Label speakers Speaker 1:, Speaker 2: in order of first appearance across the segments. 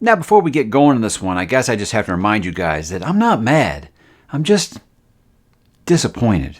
Speaker 1: Now, before we get going on this one, I guess I just have to remind you guys that I'm not mad. I'm just disappointed.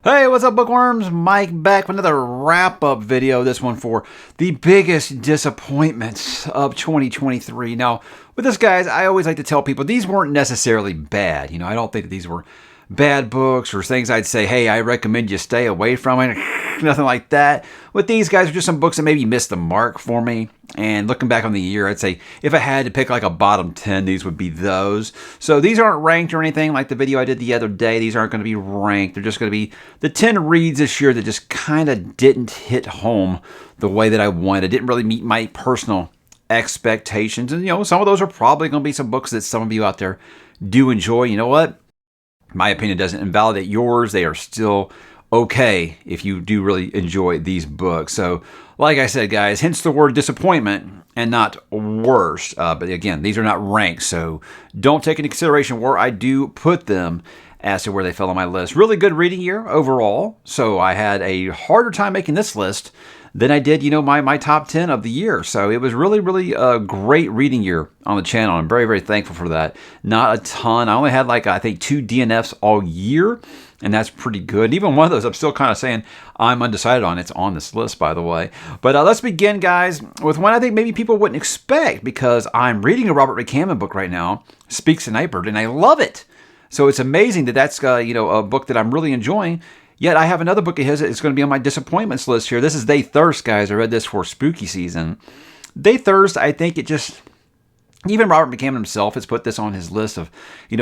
Speaker 1: Hey, what's up, bookworms? Mike back with another wrap-up video. This one for the biggest disappointments of 2023. Now, with this, guys, I always like to tell people these weren't necessarily bad. I don't think that these were bad books or things I'd say, hey, I recommend you stay away from it. Nothing like that. With these guys, are just some books that maybe missed the mark for me. And looking back on the year, I'd say if I had to pick like a bottom 10, these would be those. So these aren't ranked or anything like the video I did the other day. These aren't going to be ranked. They're just going to be the 10 reads this year that just kind of didn't hit home the way that I wanted. It didn't really meet my personal expectations. And, some of those are probably going to be some books that some of you out there do enjoy. You know what? My opinion doesn't invalidate yours. They are still okay if you do really enjoy these books. So, like I said, guys, hence the word disappointment and not worst. But again, these are not ranked, so don't take into consideration where I do put them as to where they fell on my list. Really good reading year overall. So I had a harder time making this list than I did, my top 10 of the year. So it was really, really a great reading year on the channel. I'm very, very thankful for that. Not a ton. I only had I think 2 DNFs all year, and that's pretty good. And even one of those, I'm still kind of saying I'm undecided on. It's on this list, by the way. But let's begin, guys, with one I think maybe people wouldn't expect, because I'm reading a Robert McCammon book right now, Speaks to Nightbird, and I love it. So it's amazing that that's a book that I'm really enjoying. Yet I have another book of his that's going to be on my disappointments list here. This is They Thirst, guys. I read this for spooky season. They Thirst, I think it just... Even Robert McCammon himself has put this on his list of,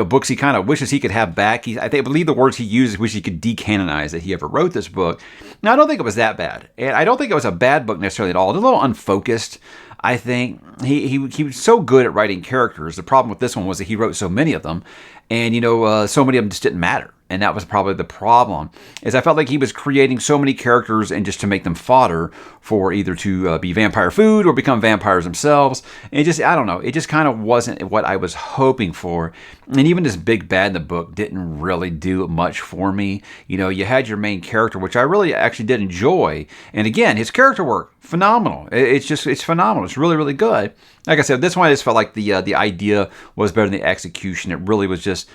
Speaker 1: books he kind of wishes he could have back. I believe the words he used, wish he could decanonize that he ever wrote this book. Now, I don't think it was that bad. And I don't think it was a bad book necessarily at all. It's a little unfocused, I think. He was so good at writing characters. The problem with this one was that he wrote so many of them. And, so many of them just didn't matter. And that was probably the problem, is I felt like he was creating so many characters and just to make them fodder for either to be vampire food or become vampires themselves. And I don't know, it just kind of wasn't what I was hoping for. And even this big bad in the book didn't really do much for me. You had your main character, which I really actually did enjoy. And again, his character work, phenomenal. It's phenomenal. It's really, really good. Like I said, this one I just felt like the idea was better than the execution. It really was just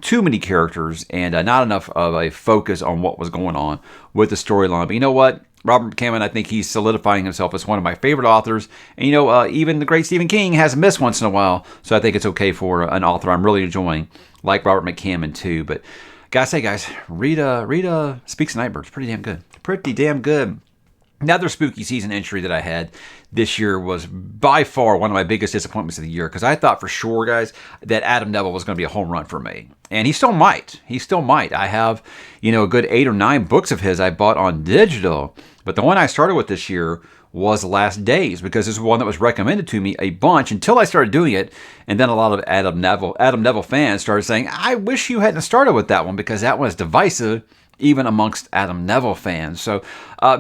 Speaker 1: too many characters and not enough of a focus on what was going on with the storyline. But you know what? Robert McCammon, I think he's solidifying himself as one of my favorite authors. And even the great Stephen King has missed once in a while. So I think it's okay for an author I'm really enjoying, like Robert McCammon too. But gotta say, guys, read Speaks to Nightbird. It's pretty damn good. Pretty damn good. Another spooky season entry that I had this year was by far one of my biggest disappointments of the year, because I thought for sure, guys, that Adam Neville was going to be a home run for me. And he still might. He still might. I have, a good 8 or 9 books of his I bought on digital. But the one I started with this year was Last Days, because this is one that was recommended to me a bunch until I started doing it. And then a lot of Adam Neville fans started saying, I wish you hadn't started with that one, because that one is divisive, even amongst Adam Neville fans. So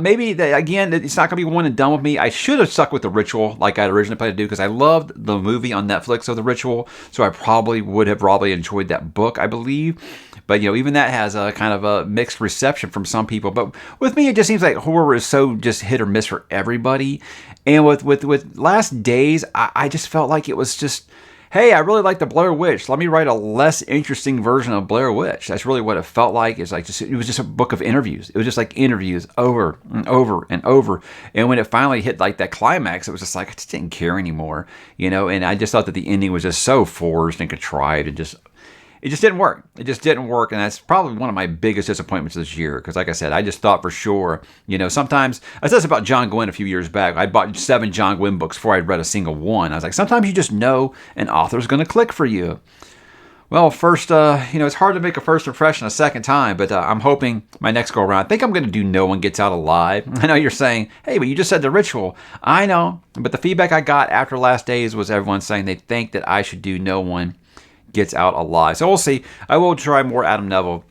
Speaker 1: maybe, again, it's not going to be one and done with me. I should have stuck with The Ritual like I originally planned to do, because I loved the movie on Netflix of The Ritual. So I probably would have enjoyed that book, I believe. But, even that has a kind of a mixed reception from some people. But with me, it just seems like horror is so just hit or miss for everybody. And with Last Days, I just felt like it was just... Hey, I really like the Blair Witch. Let me write a less interesting version of Blair Witch. That's really what it felt like. It was just a book of interviews. It was just like interviews over and over and over. And when it finally hit like that climax, it was just like, I just didn't care anymore, And I just thought that the ending was just so forced and contrived, and it just didn't work. It just didn't work, and that's probably one of my biggest disappointments this year, because like I said, I just thought for sure, sometimes, I said this about John Gwynne a few years back. I bought 7 John Gwynne books before I'd read a single one. I was like, sometimes you just know an author's going to click for you. Well, first, it's hard to make a first impression a second time, but I'm hoping my next go around, I think I'm going to do No One Gets Out Alive. I know you're saying, hey, but you just said The Ritual. I know, but the feedback I got after Last Days was everyone saying they think that I should do No One Gets Out Alive. So we'll see. I will try more Adam Neville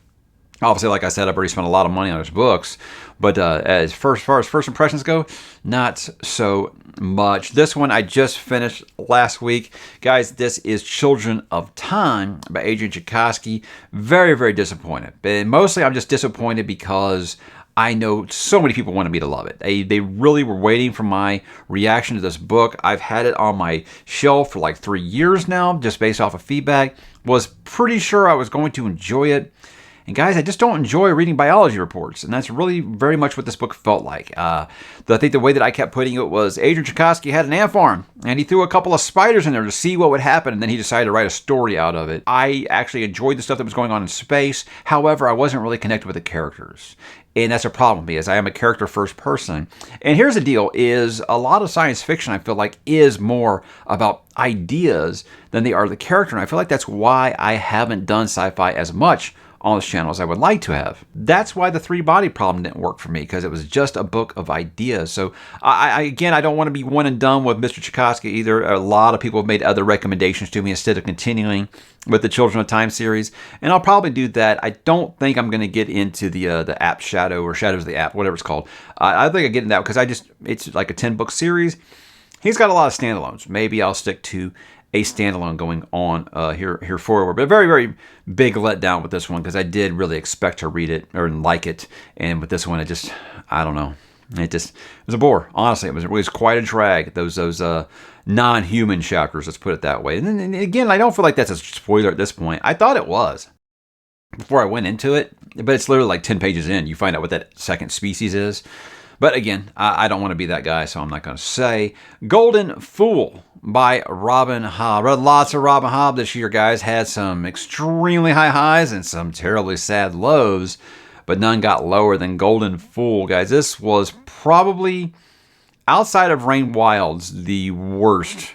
Speaker 1: Obviously, like I said, I've already spent a lot of money on his books, but as far as first impressions go, not so much. This one I just finished last week. Guys, this is Children of Time by Adrian Tchaikovsky. Very, very disappointed. And mostly I'm just disappointed because I know so many people wanted me to love it. They really were waiting for my reaction to this book. I've had it on my shelf for like 3 years now, just based off of feedback. Was pretty sure I was going to enjoy it. And guys, I just don't enjoy reading biology reports, and that's really very much what this book felt like. I think the way that I kept putting it was Adrian Tchaikovsky had an ant farm, and he threw a couple of spiders in there to see what would happen, and then he decided to write a story out of it. I actually enjoyed the stuff that was going on in space. However, I wasn't really connected with the characters. And that's a problem with me, as I am a character-first person. And here's the deal, is a lot of science fiction, I feel like, is more about ideas than they are the character. And I feel like that's why I haven't done sci-fi as much on this channel as I would like to have. That's why the three-body problem didn't work for me, because it was just a book of ideas. So again, I don't want to be one and done with Mr. Tchaikovsky either. A lot of people have made other recommendations to me instead of continuing with the Children of Time series, and I'll probably do that. I don't think I'm going to get into the App Shadow or Shadows of the App, whatever it's called. I think I get into that because it's like a 10-book series. He's got a lot of standalones. Maybe I'll stick to a standalone going on here forward. But a very, very big letdown with this one, because I did really expect to read it or like it. And with this one, I don't know. It was a bore. Honestly, it was quite a drag. Those non-human chapters, let's put it that way. And then again, I don't feel like that's a spoiler at this point. I thought it was before I went into it, but it's literally like 10 pages in. You find out what that second species is. But again, I don't want to be that guy, so I'm not going to say. Golden Fool by Robin Hobb. Read lots of Robin Hobb this year, guys. Had some extremely high highs and some terribly sad lows, but none got lower than Golden Fool, guys. This was probably, outside of Rain Wild's, the worst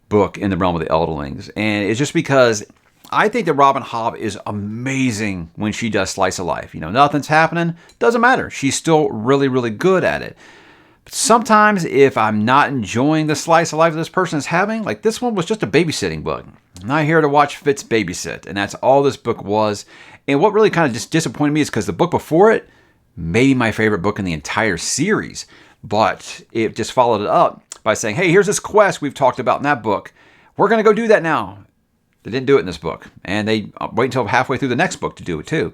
Speaker 1: book in the realm of the Elderlings. And it's just because I think that Robin Hobb is amazing when she does slice of life. You know, nothing's happening, doesn't matter. She's still really, really good at it. But sometimes if I'm not enjoying the slice of life this person is having, like this one was just a babysitting book. I'm not here to watch Fitz babysit, and that's all this book was. And what really kind of just disappointed me is because the book before it, maybe my favorite book in the entire series, but it just followed it up by saying, hey, here's this quest we've talked about in that book. We're going to go do that now. They didn't do it in this book, and they wait until halfway through the next book to do it too.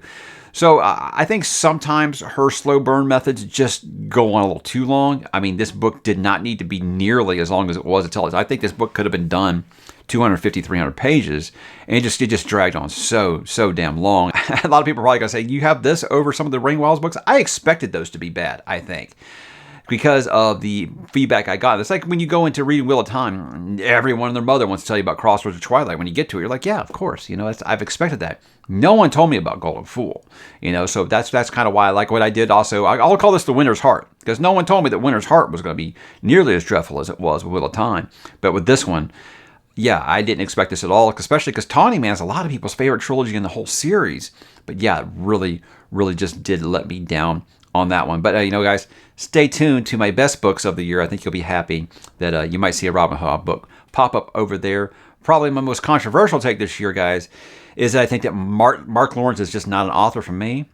Speaker 1: So I think sometimes her slow burn methods just go on a little too long. I mean, this book did not need to be nearly as long as it was to tell us. I think this book could have been done 250, 300 pages, and it just dragged on so damn long. A lot of people are probably going to say, you have this over some of the Rain Wilds books? I expected those to be bad, I think, because of the feedback I got. It's like when you go into reading Wheel of Time, everyone and their mother wants to tell you about Crossroads of Twilight. When you get to it, you're like, yeah, of course. You know, I've expected that. No one told me about Golden Fool. You know, so that's kind of why I like what I did. Also, I'll call this the Winter's Heart, because no one told me that Winter's Heart was going to be nearly as dreadful as it was with Wheel of Time. But with this one, yeah, I didn't expect this at all, especially because Tawny Man is a lot of people's favorite trilogy in the whole series. But yeah, it really, really just did let me down on that one. But, you know, guys, stay tuned to my best books of the year. I think you'll be happy that you might see a Robin Hobb book pop up over there. Probably my most controversial take this year, guys, is that I think that Mark Lawrence is just not an author for me.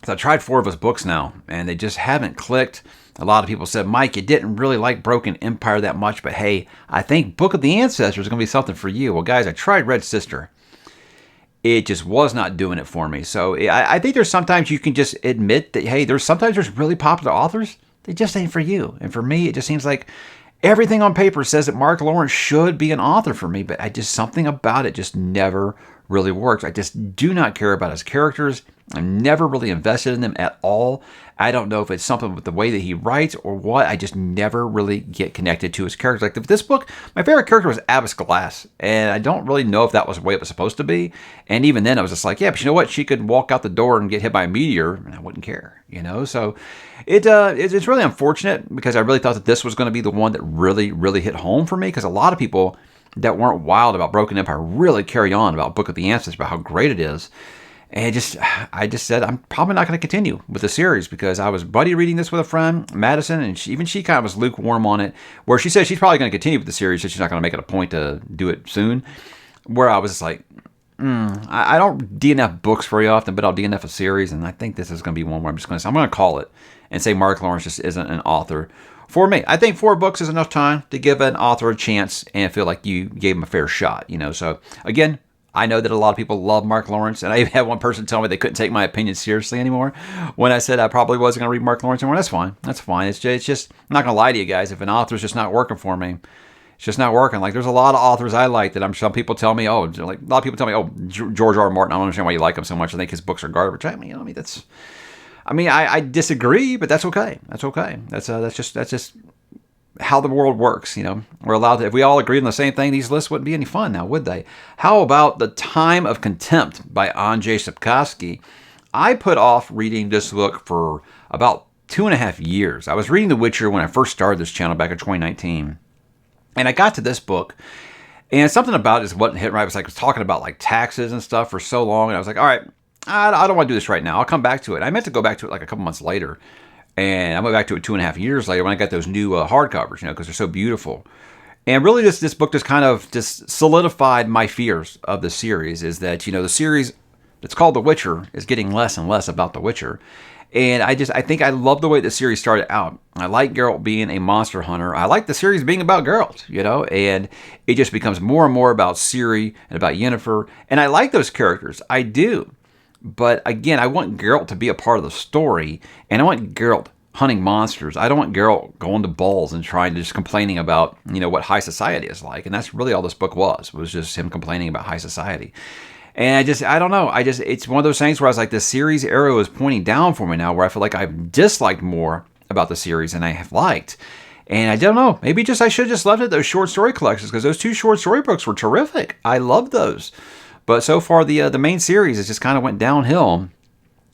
Speaker 1: I tried 4 of his books now, and they just haven't clicked. A lot of people said, Mike, you didn't really like Broken Empire that much, but hey, I think Book of the Ancestors is going to be something for you. Well, guys, I tried Red Sister. It just was not doing it for me. So I think there's sometimes you can just admit that, hey, sometimes there's really popular authors. They just ain't for you. And for me, it just seems like everything on paper says that Mark Lawrence should be an author for me, but something about it just never really works. I just do not care about his characters. I'm never really invested in them at all. I don't know if it's something with the way that he writes or what. I just never really get connected to his characters. Like this book, my favorite character was Abbess Glass, and I don't really know if that was the way it was supposed to be. And even then, I was just like, yeah, but you know what? She could walk out the door and get hit by a meteor, and I wouldn't care, you know? So it's really unfortunate, because I really thought that this was going to be the one that really, really hit home for me, because a lot of people that weren't wild about Broken Empire really carry on about Book of the Ancestors, about how great it is. And I just said, I'm probably not going to continue with the series, because I was buddy reading this with a friend, Madison, and she kind of was lukewarm on it, where she said she's probably going to continue with the series, so she's not going to make it a point to do it soon. Where I was just like, I don't DNF books very often, but I'll DNF a series, and I think this is going to be one where I'm going to call it and say Mark Lawrence just isn't an author for me. I think 4 books is enough time to give an author a chance and feel like you gave him a fair shot, you know. So again, I know that a lot of people love Mark Lawrence, and I even had one person tell me they couldn't take my opinion seriously anymore when I said I probably wasn't going to read Mark Lawrence anymore. That's fine. That's fine. It's just I'm not going to lie to you guys. If an author's just not working for me, it's just not working. Like, there's a lot of authors I like that some people tell me, like a lot of people tell me, George R. R. Martin, I don't understand why you like him so much. I think his books are garbage. I disagree, but that's okay. That's okay. That's just how the world works, you know. We're allowed to, if we all agreed on the same thing, these lists wouldn't be any fun now, would they? How about The Time of Contempt by Andrzej Sapkowski? I put off reading this book for about 2.5 years. I was reading The Witcher when I first started this channel back in 2019. And I got to this book, and something about it just wasn't hitting right. I was talking about like taxes and stuff for so long, and I was like, all right, I don't want to do this right now. I'll come back to it. I meant to go back to it like a couple months later, and I went back to it 2.5 years later when I got those new hardcovers, you know, because they're so beautiful. And really, this book just kind of just solidified my fears of the series. Is that, you know, the series that's called The Witcher is getting less and less about The Witcher. And I think I love the way the series started out. I like Geralt being a monster hunter. I like the series being about Geralt, you know, and it just becomes more and more about Ciri and about Yennefer. And I like those characters. I do. But again, I want Geralt to be a part of the story, and I want Geralt hunting monsters. I don't want Geralt going to balls and trying to just complaining about, you know, what high society is like. And that's really all this book was just him complaining about high society. And I don't know. It's one of those things where I was like, the series arrow is pointing down for me now, where I feel like I've disliked more about the series than I have liked. And I don't know. Maybe I should have just left it those short story collections, because those 2 short story books were terrific. I loved those. But so far, the main series has just kind of went downhill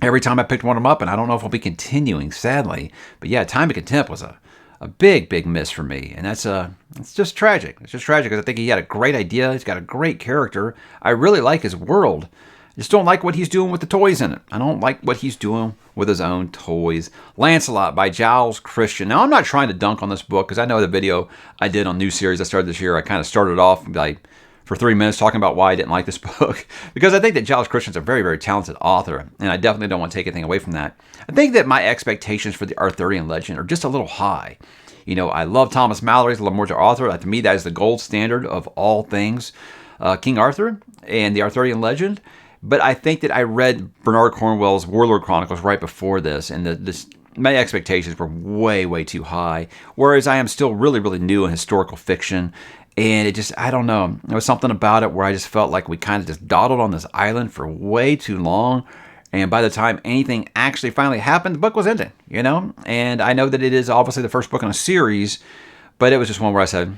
Speaker 1: every time I picked one of them up, and I don't know if I'll be continuing, sadly. But yeah, Time of Contempt was a big miss for me, and it's just tragic. It's just tragic because I think he had a great idea. He's got a great character. I really like his world. I just don't like what he's doing with the toys in it. I don't like what he's doing with his own toys. Lancelot by Giles Christian. Now, I'm not trying to dunk on this book, because I know the video I did on new series I started this year, I kind of started off for 3 minutes talking about why I didn't like this book, because I think that Giles Christian's a very, very talented author, and I definitely don't want to take anything away from that. I think that my expectations for the Arthurian legend are just a little high. You know, I love Thomas Mallory's Lemorta author. To me, that is the gold standard of all things King Arthur and the Arthurian legend. But I think that I read Bernard Cornwell's Warlord Chronicles right before this, and my expectations were way, way too high, whereas I am still really, really new in historical fiction. And it just, I don't know, there was something about it where I just felt like we kind of just dawdled on this island for way too long. And by the time anything actually finally happened, the book was ended, you know? And I know that it is obviously the first book in a series, but it was just one where I said,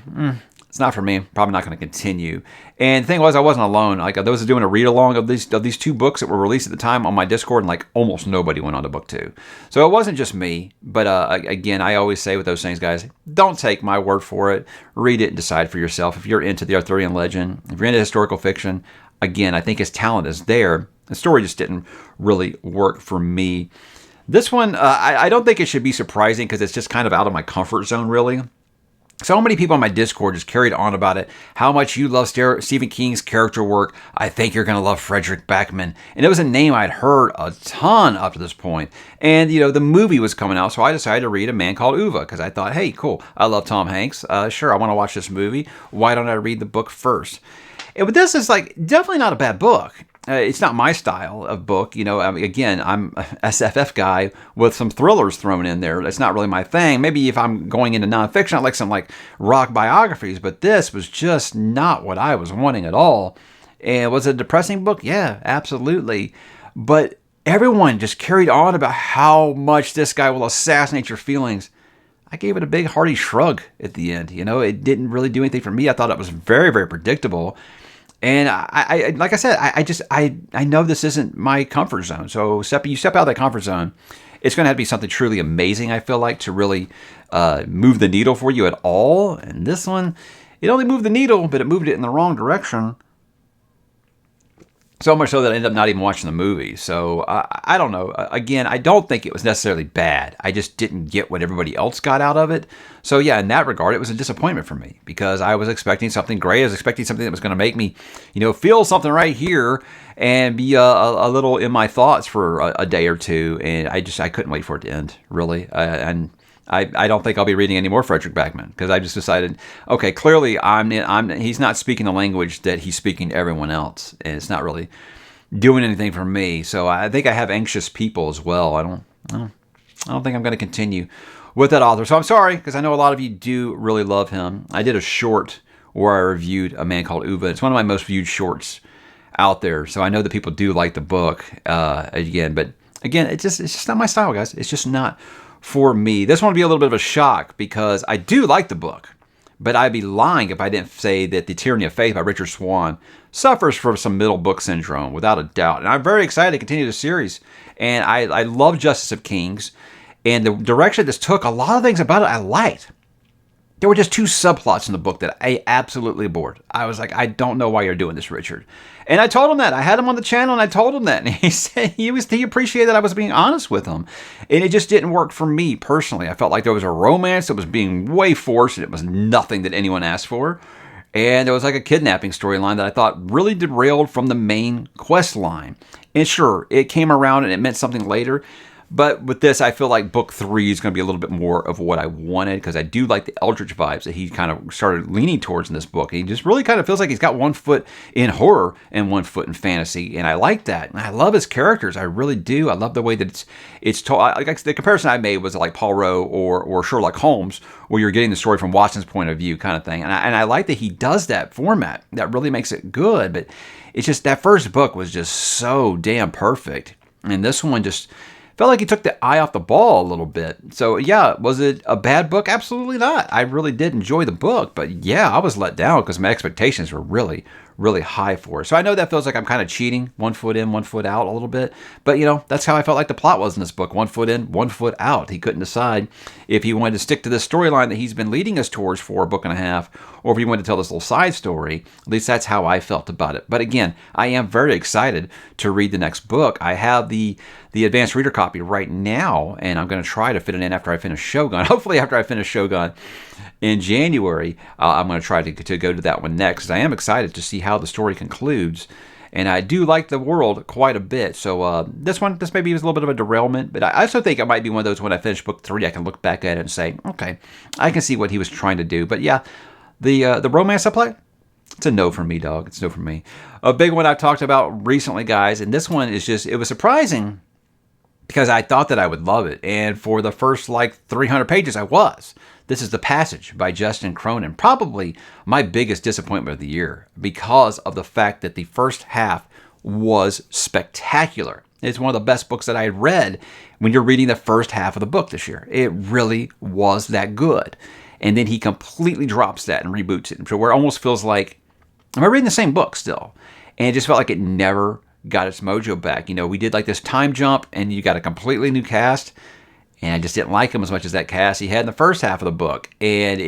Speaker 1: it's not for me. Probably not going to continue. And the thing was, I wasn't alone. Like, I was doing a read-along of these 2 books that were released at the time on my Discord, and like almost nobody went on to book 2. So it wasn't just me. But again, I always say with those things, guys, don't take my word for it. Read it and decide for yourself. If you're into the Arthurian legend, if you're into historical fiction, again, I think his talent is there. The story just didn't really work for me. This one, I don't think it should be surprising, because it's just kind of out of my comfort zone, really. So many people on my Discord just carried on about it, how much you love Stephen King's character work. I think you're going to love Frederick Backman. And it was a name I'd heard a ton up to this point. And, you know, the movie was coming out, so I decided to read A Man Called Ove, because I thought, hey, cool, I love Tom Hanks. Sure, I want to watch this movie. Why don't I read the book first? But this is definitely not a bad book. It's not my style of book. You know, again, I'm a SFF guy with some thrillers thrown in there. That's not really my thing. Maybe if I'm going into nonfiction, I like some rock biographies, but this was just not what I was wanting at all. And was it a depressing book? Yeah, absolutely. But everyone just carried on about how much this guy will assassinate your feelings. I gave it a big hearty shrug at the end. You know, it didn't really do anything for me. I thought it was very, very predictable. And I like I said, I know this isn't my comfort zone. So you step out of that comfort zone, it's going to have to be something truly amazing, I feel like, to really move the needle for you at all. And this one, it only moved the needle, but it moved it in the wrong direction. So much so that I ended up not even watching the movie. So I don't know. Again, I don't think it was necessarily bad. I just didn't get what everybody else got out of it. So yeah, in that regard, it was a disappointment for me because I was expecting something great. I was expecting something that was going to make me, feel something right here and be a little in my thoughts for a day or two. And I couldn't wait for it to end, really. And I don't think I'll be reading any more Frederick Backman because I just decided, okay, clearly he's not speaking the language that he's speaking to everyone else, and it's not really doing anything for me. So I think I have anxious people as well. I don't think I'm going to continue with that author. So I'm sorry because I know a lot of you do really love him. I did a short where I reviewed A Man Called Ove. It's one of my most viewed shorts out there. So I know that people do like the book but again, it's just not my style, guys. It's just not for me. This one will be a little bit of a shock because I do like the book, but I'd be lying if I didn't say that The Tyranny of Faith by Richard Swan suffers from some middle book syndrome, without a doubt. And I'm very excited to continue the series. And I love Justice of Kings. And the direction this took, a lot of things about it I liked. There were just two subplots in the book that I absolutely bored. I was like, I don't know why you're doing this, Richard. And I told him that. I had him on the channel and I told him that. And he said he appreciated that I was being honest with him. And it just didn't work for me personally. I felt like there was a romance that was being way forced and it was nothing that anyone asked for. And there was like a kidnapping storyline that I thought really derailed from the main quest line. And sure, it came around and it meant something later. But with this, I feel like book 3 is going to be a little bit more of what I wanted because I do like the Eldritch vibes that he kind of started leaning towards in this book. He just really kind of feels like he's got one foot in horror and one foot in fantasy, and I like that. And I love his characters. I really do. I love the way that it's told. Like the comparison I made was like Poirot or Sherlock Holmes, where you're getting the story from Watson's point of view kind of thing. And I like that he does that format. That really makes it good. But it's just that first book was just so damn perfect. And this one just felt like he took the eye off the ball a little bit. So yeah, was it a bad book? Absolutely not. I really did enjoy the book, but yeah, I was let down because my expectations were really, really high for it. So I know that feels like I'm kind of cheating, one foot in, one foot out a little bit, but that's how I felt like the plot was in this book. One foot in, one foot out. He couldn't decide if he wanted to stick to this storyline that he's been leading us towards for a book and a half, or if he wanted to tell this little side story. At least that's how I felt about it. But again, I am very excited to read the next book. I have the advanced reader copy right now, and I'm going to try to fit it in after I finish Shogun. Hopefully after I finish Shogun in January, I'm going to try to go to that one next. I am excited to see how the story concludes, and I do like the world quite a bit. So this maybe was a little bit of a derailment, but I also think it might be one of those when I finish book 3, I can look back at it and say, okay, I can see what he was trying to do. But yeah, the romance subplot, it's a no for me, dog. It's a no for me. A big one I talked about recently, guys, and this one is just, it was surprising because I thought that I would love it. And for the first 300 pages, I was. This is The Passage by Justin Cronin. Probably my biggest disappointment of the year because of the fact that the first half was spectacular. It's one of the best books that I had read when you're reading the first half of the book this year. It really was that good. And then he completely drops that and reboots it. So where it almost feels like, am I reading the same book still? And it just felt like it never got its mojo back. We did this time jump and you got a completely new cast. And I just didn't like him as much as that cast he had in the first half of the book. And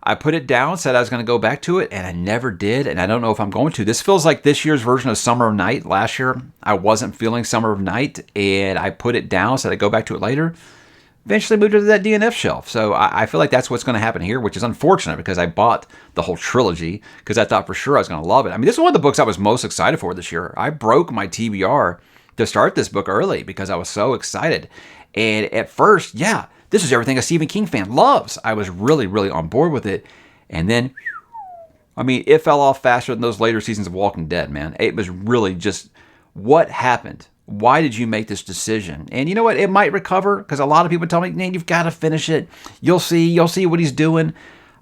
Speaker 1: I put it down, said I was going to go back to it, and I never did. And I don't know if I'm going to. This feels like this year's version of Summer of Night. Last year, I wasn't feeling Summer of Night, and I put it down, said I'd go back to it later. Eventually moved it to that DNF shelf. So I feel like that's what's going to happen here, which is unfortunate because I bought the whole trilogy because I thought for sure I was going to love it. I mean, this is one of the books I was most excited for this year. I broke my TBR to start this book early because I was so excited. And at first, yeah, this is everything a Stephen King fan loves. I was really, really on board with it. And then, it fell off faster than those later seasons of Walking Dead, man. It was really just, what happened? Why did you make this decision? And you know what? It might recover because a lot of people tell me, man, you've got to finish it. You'll see what he's doing.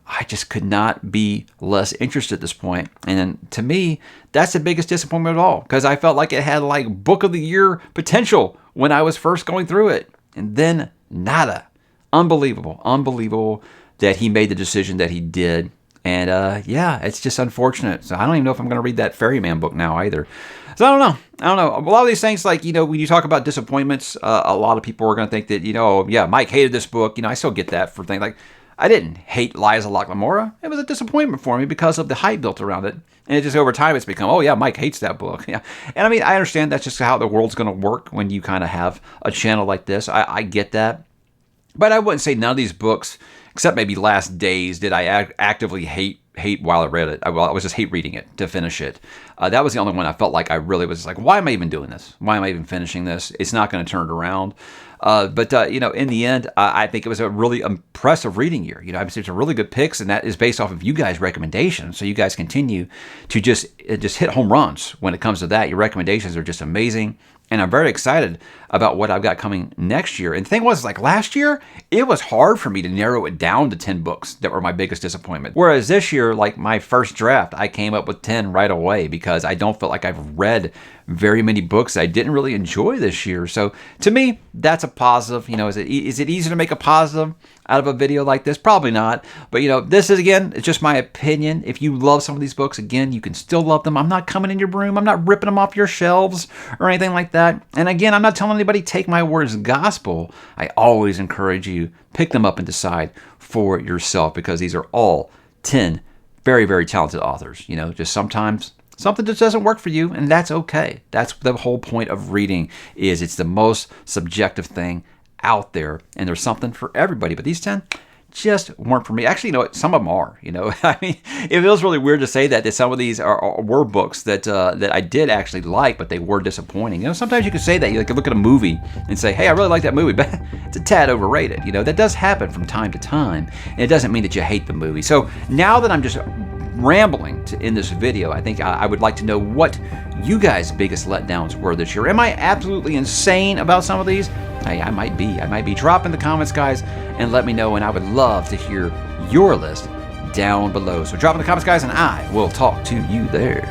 Speaker 1: I just could not be less interested at this point. And then, to me, that's the biggest disappointment of all because I felt like it had book of the year potential when I was first going through it. And then nada. Unbelievable that he made the decision that he did. And yeah, it's just unfortunate. So I don't even know if I'm going to read that Ferryman book now either. So I don't know. A lot of these things, when you talk about disappointments, a lot of people are going to think that, yeah, Mike hated this book. I still get that for things I didn't hate ℚ𝕦𝕣𝕚𝕤𝕤. It was a disappointment for me because of the hype built around it. And it just over time, it's become, oh yeah, Mike hates that book. Yeah. And I mean, I understand that's just how the world's going to work when you kind of have a channel like this. I get that. But I wouldn't say none of these books, except maybe Last Days, did I actively hate while I read it. I was just hate reading it to finish it. That was the only one I felt like I really was like, why am I even doing this? Why am I even finishing this? It's not going to turn it around. But you know, in the end, I think it was a really impressive reading year. You know, it's a really good picks, and that is based off of you guys' recommendations. So you guys continue to just hit home runs when it comes to that. Your recommendations are just amazing. And I'm very excited about what I've got coming next year. And the thing was, like last year, it was hard for me to narrow it down to 10 books that were my biggest disappointment. Whereas this year, like my first draft, I came up with 10 right away because I don't feel like I've read very many books I didn't really enjoy this year. So to me, that's a positive. You know, is it easy to make a positive out of a video like this? Probably not. But you know, this is, again, it's just my opinion. If you love some of these books, again, you can still love them. I'm not coming in your room. I'm not ripping them off your shelves or anything like that. And again, I'm not telling anybody take my word as gospel. I always encourage you, pick them up and decide for yourself, because these are all 10 very, very talented authors. You know, just sometimes something just doesn't work for you, and that's okay. That's the whole point of reading, is it's the most subjective thing out there, and there's something for everybody. But these 10 just weren't for me. Actually, you know what? Some of them are. You know, I mean, it feels really weird to say that some of these were books that I did actually like, but they were disappointing. You know, sometimes you can say that. You can look at a movie and say, "Hey, I really like that movie, but it's a tad overrated." You know, that does happen from time to time, and it doesn't mean that you hate the movie. So now that I'm just rambling in this video, I think I would like to know what you guys' biggest letdowns were this year. Am I absolutely insane about some of these? I might be. Drop in the comments, guys, and let me know, and I would love to hear your list down below. So drop in the comments, guys, and I will talk to you there.